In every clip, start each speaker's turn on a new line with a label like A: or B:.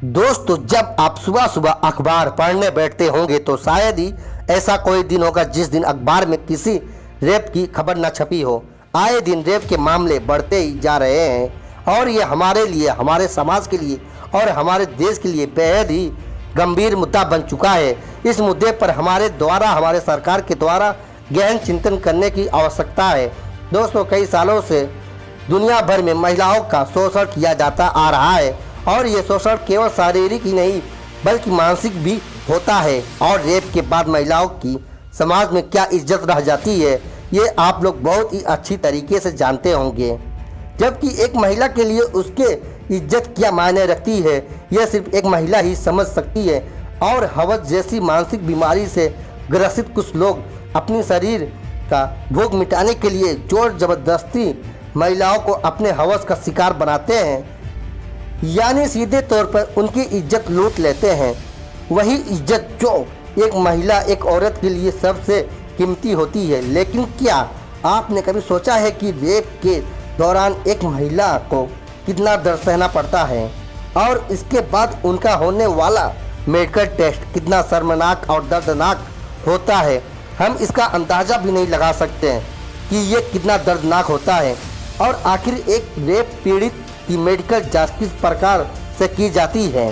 A: दोस्तों, जब आप सुबह सुबह अखबार पढ़ने बैठते होंगे तो शायद ही ऐसा कोई दिन होगा जिस दिन अखबार में किसी रेप की खबर न छपी हो। आए दिन रेप के मामले बढ़ते ही जा रहे हैं और ये हमारे लिए, हमारे समाज के लिए और हमारे देश के लिए बेहद ही गंभीर मुद्दा बन चुका है। इस मुद्दे पर हमारे सरकार के द्वारा गहन चिंतन करने की आवश्यकता है। दोस्तों, कई सालों से दुनिया भर में महिलाओं का शोषण किया जाता आ रहा है और ये शोषण केवल शारीरिक ही नहीं बल्कि मानसिक भी होता है। और रेप के बाद महिलाओं की समाज में क्या इज्जत रह जाती है, ये आप लोग बहुत ही अच्छी तरीके से जानते होंगे। जबकि एक महिला के लिए उसके इज्जत क्या मायने रखती है, यह सिर्फ एक महिला ही समझ सकती है। और हवस जैसी मानसिक बीमारी से ग्रसित कुछ लोग अपने शरीर का भोग मिटाने के लिए जोर जबरदस्ती महिलाओं को अपने हवस का शिकार बनाते हैं, यानी सीधे तौर पर उनकी इज्जत लूट लेते हैं। वही इज्जत जो एक महिला, एक औरत के लिए सबसे कीमती होती है। लेकिन क्या आपने कभी सोचा है कि रेप के दौरान एक महिला को कितना दर्द सहना पड़ता है और इसके बाद उनका होने वाला मेडिकल टेस्ट कितना शर्मनाक और दर्दनाक होता है। हम इसका अंदाज़ा भी नहीं लगा सकते हैं कि ये कितना दर्दनाक होता है। और आखिर एक रेप पीड़ित की मेडिकल जांच किस प्रकार से की जाती है।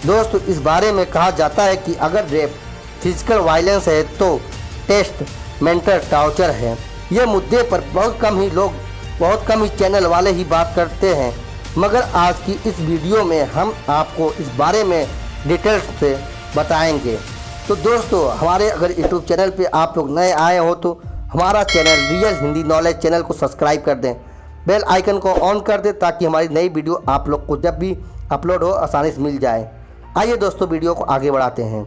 A: दोस्तों, इस बारे में कहा जाता है कि अगर रेप फिजिकल वायलेंस है तो टेस्ट मेंटल टॉर्चर है। ये मुद्दे पर बहुत कम ही चैनल वाले ही बात करते हैं, मगर आज की इस वीडियो में हम आपको इस बारे में डिटेल्स से बताएंगे। तो दोस्तों, हमारे अगर यूट्यूब चैनल पे आप लोग नए आए हो तो हमारा channel real Hindi knowledge channel को सब्सक्राइब कर दें, बेल आइकन को ऑन कर दें ताकि हमारी नई वीडियो आप लोग को जब भी अपलोड हो आसानी से मिल जाए। आइए दोस्तों, वीडियो को आगे बढ़ाते हैं।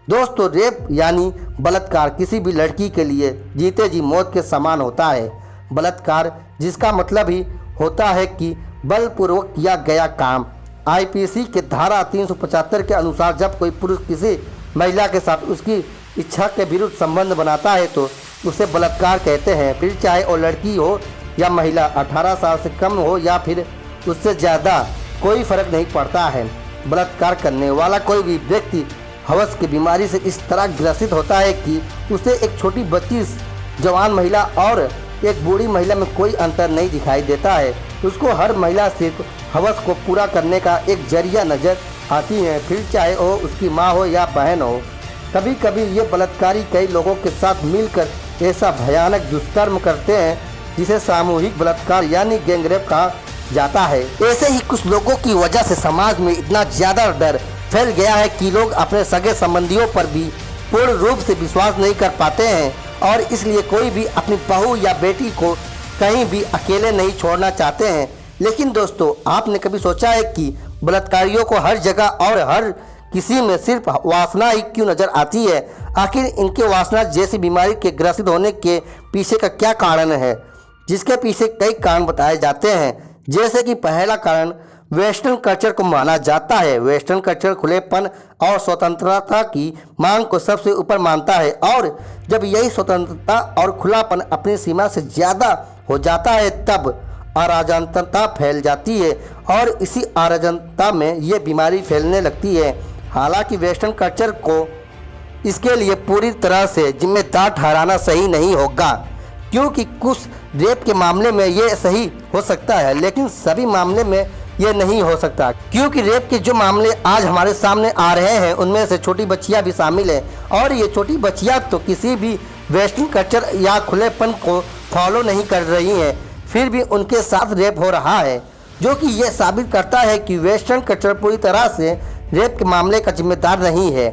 A: दोस्तों, रेप यानी बलात्कार किसी भी लड़की के लिए जीते जी मौत के समान होता है। बलात्कार जिसका मतलब ही होता है कि बलपूर्वक किया गया काम। आईपीसी के धारा 375 के अनुसार जब कोई पुरुष किसी महिला के साथ उसकी इच्छा के विरुद्ध संबंध बनाता है तो उसे बलात्कार कहते हैं। फिर चाहे वो लड़की हो या महिला, 18 साल से कम हो या फिर उससे ज़्यादा, कोई फर्क नहीं पड़ता है। बलात्कार करने वाला कोई भी व्यक्ति हवस की बीमारी से इस तरह ग्रसित होता है कि उसे एक छोटी बच्ची, जवान महिला और एक बूढ़ी महिला में कोई अंतर नहीं दिखाई देता है। उसको हर महिला सिर्फ हवस को पूरा करने का एक जरिया नज़र आती है, फिर चाहे वो उसकी माँ हो या बहन हो। कभी कभी ये बलात्कारी कई लोगों के साथ मिलकर ऐसा भयानक दुष्कर्म करते हैं जिसे सामूहिक बलात्कार यानी गैंगरेप कहा जाता है। ऐसे ही कुछ लोगों की वजह से समाज में इतना ज़्यादा डर फैल गया है कि लोग अपने सगे संबंधियों पर भी पूर्ण रूप से विश्वास नहीं कर पाते हैं और इसलिए कोई भी अपनी बहू या बेटी को कहीं भी अकेले नहीं छोड़ना चाहते हैं। लेकिन दोस्तों, आपने कभी सोचा है कि बलात्कारियों को हर जगह और हर किसी में सिर्फ वासना ही क्यों नज़र आती है? आखिर इनके वासना जैसी बीमारी के ग्रसित होने के पीछे का क्या कारण है, जिसके पीछे कई कारण बताए जाते हैं। जैसे कि पहला कारण वेस्टर्न कल्चर को माना जाता है। वेस्टर्न कल्चर खुलेपन और स्वतंत्रता की मांग को सबसे ऊपर मानता है और जब यही स्वतंत्रता और खुलापन अपनी सीमा से ज़्यादा हो जाता है तब अराजकता फैल जाती है और इसी अराजकता में ये बीमारी फैलने लगती है। हालांकि वेस्टर्न कल्चर को इसके लिए पूरी तरह से जिम्मेदार ठहराना सही नहीं होगा, क्योंकि कुछ रेप के मामले में ये सही हो सकता है लेकिन सभी मामले में ये नहीं हो सकता। क्योंकि रेप के जो मामले आज हमारे सामने आ रहे हैं उनमें से छोटी बच्चियां भी शामिल हैं और ये छोटी बच्चियां तो किसी भी वेस्टर्न कल्चर या खुलेपन को फॉलो नहीं कर रही हैं, फिर भी उनके साथ रेप हो रहा है, जो कि ये साबित करता है कि वेस्टर्न कल्चर पूरी तरह से रेप के मामले का जिम्मेदार नहीं है।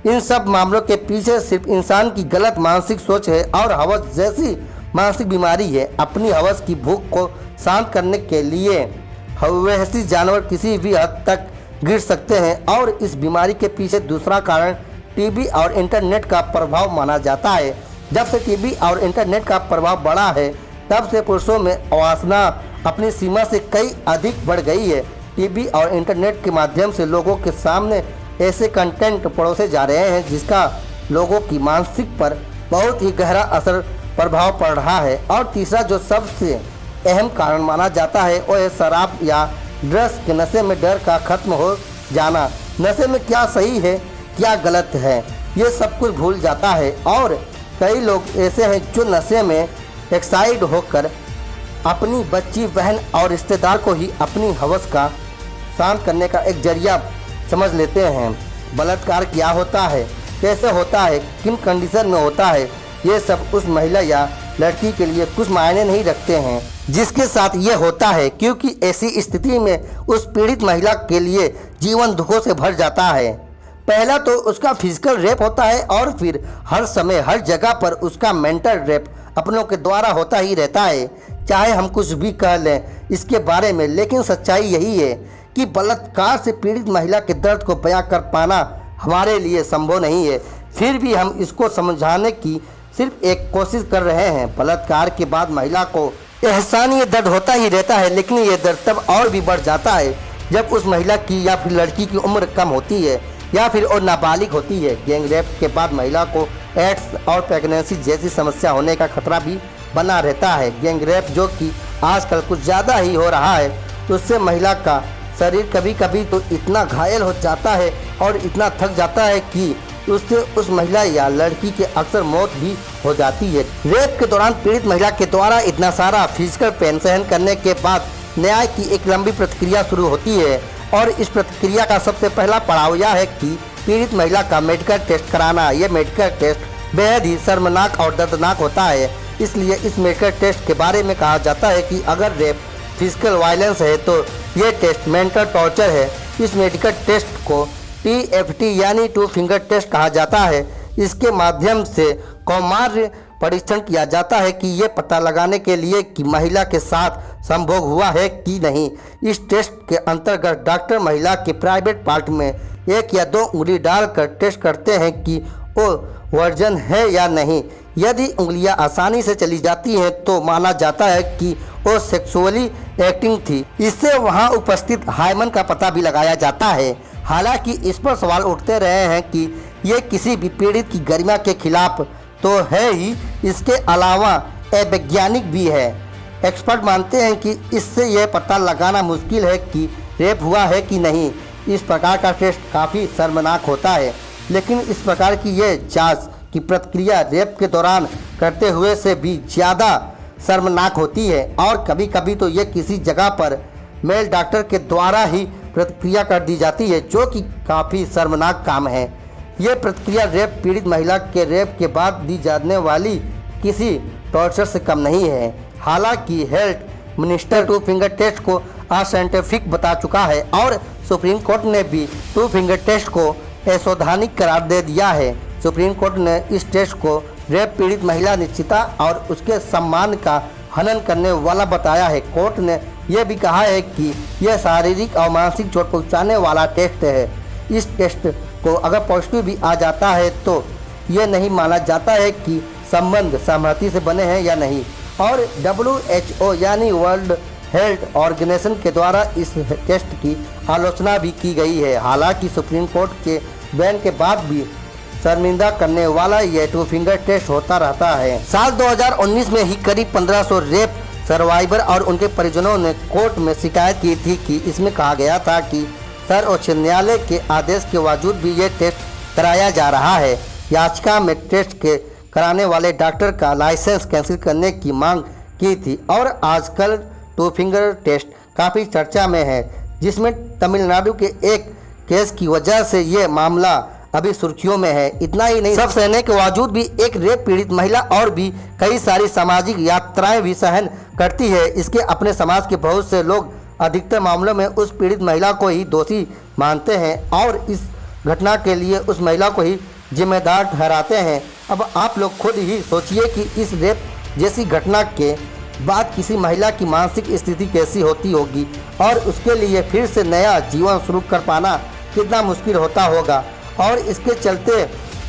A: इन सब मामलों के पीछे सिर्फ इंसान की गलत मानसिक सोच है और हवस जैसी मानसिक बीमारी है। अपनी हवस की भूख को शांत करने के लिए हवसी जानवर किसी भी हद तक गिर सकते हैं और इस बीमारी के पीछे दूसरा कारण टीवी और इंटरनेट का प्रभाव माना जाता है। जब से टीवी और इंटरनेट का प्रभाव बढ़ा है तब से पुरुषों में वासना अपनी सीमा से कई अधिक बढ़ गई है। टीवी और इंटरनेट के माध्यम से लोगों के सामने ऐसे कंटेंट परोसे जा रहे हैं जिसका लोगों की मानसिक पर बहुत ही गहरा प्रभाव पड़ रहा है। और तीसरा जो सबसे अहम कारण माना जाता है वो है शराब या ड्रग्स के नशे में डर का खत्म हो जाना, नशे में क्या सही है क्या गलत है ये सब कुछ भूल जाता है। और कई लोग ऐसे हैं जो नशे में एक्साइट होकर अपनी बच्ची, बहन और रिश्तेदार को ही अपनी हवस का शांत करने का एक जरिया समझ लेते हैं। बलात्कार क्या होता है, कैसे होता है, किन कंडीशन में होता है, ये सब उस महिला या लड़की के लिए कुछ मायने नहीं रखते हैं जिसके साथ ये होता है, क्योंकि ऐसी स्थिति में उस पीड़ित महिला के लिए जीवन दुखों से भर जाता है। पहला तो उसका फिजिकल रेप होता है और फिर हर समय हर जगह पर उसका मेंटल रेप अपनों के द्वारा होता ही रहता है। चाहे हम कुछ भी कह लें इसके बारे में, लेकिन सच्चाई यही है कि बलात्कार से पीड़ित महिला के दर्द को बयां कर पाना हमारे लिए संभव नहीं है। फिर भी हम इसको समझाने की सिर्फ एक कोशिश कर रहे हैं। बलात्कार के बाद महिला को एहसानी दर्द होता ही रहता है, लेकिन ये दर्द तब और भी बढ़ जाता है जब उस महिला की या फिर लड़की की उम्र कम होती है या फिर और नाबालिग होती है। गैंग रेप के बाद महिला को एड्स और प्रेगनेंसी जैसी समस्या होने का खतरा भी बना रहता है। गैंग रेप जो कि आजकल कुछ ज़्यादा ही हो रहा है, उससे महिला का शरीर कभी कभी तो इतना घायल हो जाता है और इतना थक जाता है कि उससे उस महिला या लड़की के अक्सर मौत भी हो जाती है। रेप के दौरान पीड़ित महिला के द्वारा इतना सारा फिजिकल पेन सहन करने के बाद न्याय की एक लंबी प्रक्रिया शुरू होती है और इस प्रक्रिया का सबसे पहला पड़ाव यह है कि पीड़ित महिला का मेडिकल टेस्ट कराना। यह मेडिकल टेस्ट बेहद ही शर्मनाक और दर्दनाक होता है। इसलिए इस मेडिकल टेस्ट के बारे में कहा जाता है कि अगर रेप फिजिकल वायलेंस है तो ये टेस्ट मेंटल टॉर्चर है। इस मेडिकल टेस्ट को TFT यानी टू फिंगर टेस्ट कहा जाता है। इसके माध्यम से कौमार्य परीक्षण किया जाता है कि ये पता लगाने के लिए कि महिला के साथ संभोग हुआ है कि नहीं। इस टेस्ट के अंतर्गत डॉक्टर महिला के प्राइवेट पार्ट में 1 या 2 उंगली डालकर टेस्ट करते हैं कि वो वर्जन है या नहीं। यदि उंगलियां आसानी से चली जाती हैं तो माना जाता है कि वो सेक्सुअली एक्टिंग थी। इससे वहां उपस्थित हार्मोन का पता भी लगाया जाता है। हालांकि इस पर सवाल उठते रहे हैं कि ये किसी भी पीड़ित की गरिमा के खिलाफ तो है ही, इसके अलावा अवैज्ञानिक भी है। एक्सपर्ट मानते हैं कि इससे यह पता लगाना मुश्किल है कि रेप हुआ है कि नहीं। इस प्रकार का टेस्ट काफ़ी शर्मनाक होता है, लेकिन इस प्रकार की यह जांच की प्रक्रिया रेप के दौरान करते हुए से भी ज़्यादा शर्मनाक होती है और कभी कभी तो ये किसी जगह पर मेल डॉक्टर के द्वारा ही प्रक्रिया कर दी जाती है, जो कि काफ़ी शर्मनाक काम है। ये प्रक्रिया रेप पीड़ित महिला के रेप के बाद दी जाने वाली किसी टॉर्चर से कम नहीं है। हालांकि health minister two finger test को असाइंटिफिक बता चुका है और सुप्रीम कोर्ट ने भी टू फिंगर टेस्ट को असंवैधानिक करार दे दिया है। सुप्रीम कोर्ट ने इस टेस्ट को रेप पीड़ित महिला निश्चिता और उसके सम्मान का हनन करने वाला बताया है। कोर्ट ने यह भी कहा है कि यह शारीरिक और मानसिक चोट पहुंचाने वाला टेस्ट है। इस टेस्ट को अगर पॉजिटिव भी आ जाता है तो यह नहीं माना जाता है कि संबंध सहमति से बने हैं या नहीं। और WHO यानी वर्ल्ड हेल्थ ऑर्गेनाइजेशन के द्वारा इस टेस्ट की आलोचना भी की गई है। हालांकि सुप्रीम कोर्ट के बैन के बाद भी शर्मिंदा करने वाला यह टू फिंगर टेस्ट होता रहता है। साल 2019 में ही करीब 1500 रेप सर्वाइवर और उनके परिजनों ने कोर्ट में शिकायत की थी कि इसमें कहा गया था कि सर्वोच्च न्यायालय के आदेश के बावजूद भी ये टेस्ट कराया जा रहा है। याचिका में टेस्ट के कराने वाले डॉक्टर का लाइसेंस कैंसिल करने की मांग की थी और आजकल टू फिंगर टेस्ट काफ़ी चर्चा में है, जिसमें तमिलनाडु के एक केस की वजह से ये मामला अभी सुर्खियों में है। इतना ही नहीं, सब सहने के बावजूद भी एक रेप पीड़ित महिला और भी कई सारी सामाजिक यात्राएं भी सहन करती है। इसके अपने समाज के बहुत से लोग अधिकतर मामलों में उस पीड़ित महिला को ही दोषी मानते हैं और इस घटना के लिए उस महिला को ही जिम्मेदार ठहराते हैं। अब आप लोग खुद ही सोचिए कि इस रेप जैसी घटना के बाद किसी महिला की मानसिक स्थिति कैसी होती होगी और उसके लिए फिर से नया जीवन शुरू कर पाना कितना मुश्किल होता होगा। और इसके चलते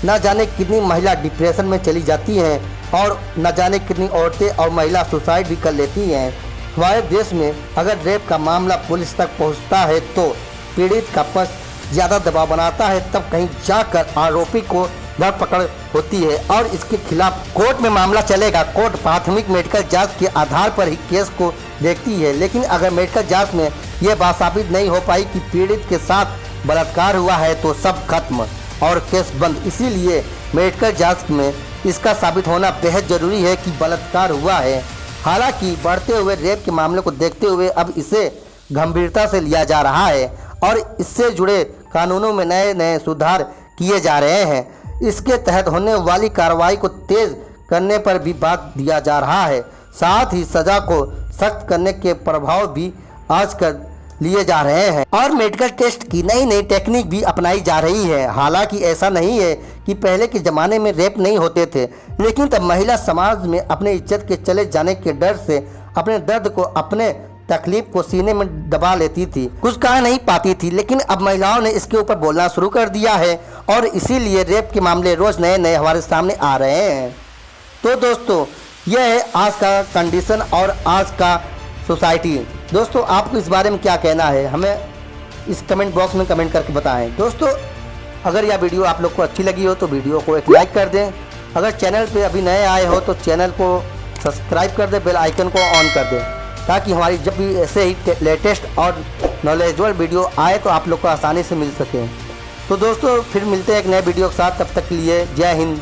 A: न जाने कितनी महिला डिप्रेशन में चली जाती हैं और न जाने कितनी औरतें और महिला सुसाइड भी कर लेती हैं। हमारे देश में अगर रेप का मामला पुलिस तक पहुंचता है तो पीड़ित का पक्ष ज़्यादा दबाव बनाता है, तब कहीं जाकर आरोपी को धरपकड़ होती है और इसके खिलाफ कोर्ट में मामला चलेगा। कोर्ट प्राथमिक मेडिकल जांच के आधार पर ही केस को देखती है, लेकिन अगर मेडिकल जांच में यह बात साबित नहीं हो पाई कि पीड़ित के साथ बलात्कार हुआ है तो सब खत्म और केस बंद। इसीलिए मेडिकल जांच में इसका साबित होना बेहद ज़रूरी है कि बलात्कार हुआ है। हालांकि बढ़ते हुए रेप के मामले को देखते हुए अब इसे गंभीरता से लिया जा रहा है और इससे जुड़े कानूनों में नए नए सुधार किए जा रहे हैं। इसके तहत होने वाली कार्रवाई को तेज करने पर भी बात दिया जा रहा है। साथ ही सज़ा को सख्त करने के प्रभाव भी आजकल लिए जा रहे हैं और मेडिकल टेस्ट की नई नई टेक्निक भी अपनाई जा रही है। हालांकि ऐसा नहीं है कि पहले के ज़माने में रेप नहीं होते थे, लेकिन तब महिला समाज में अपने इज्जत के चले जाने के डर से अपने दर्द को, अपने तकलीफ को सीने में दबा लेती थी, कुछ कह नहीं पाती थी। लेकिन अब महिलाओं ने इसके ऊपर बोलना शुरू कर दिया है और इसीलिए रेप के मामले रोज़ नए नए हमारे सामने आ रहे हैं। तो दोस्तों, यह है आज का कंडीशन और आज का सोसाइटी। दोस्तों, आपको इस बारे में क्या कहना है, हमें इस कमेंट बॉक्स में कमेंट करके बताएं। दोस्तों, अगर यह वीडियो आप लोग को अच्छी लगी हो तो वीडियो को एक लाइक कर दें। अगर चैनल पे अभी नए आए हो तो चैनल को सब्सक्राइब कर दें, बेल आइकन को ऑन कर दें, ताकि हमारी जब भी ऐसे ही लेटेस्ट और नॉलेजेबल वीडियो आए तो आप लोग को आसानी से मिल सके। तो दोस्तों, फिर मिलते हैं एक नए वीडियो के साथ। तब तक के लिए जय हिंद,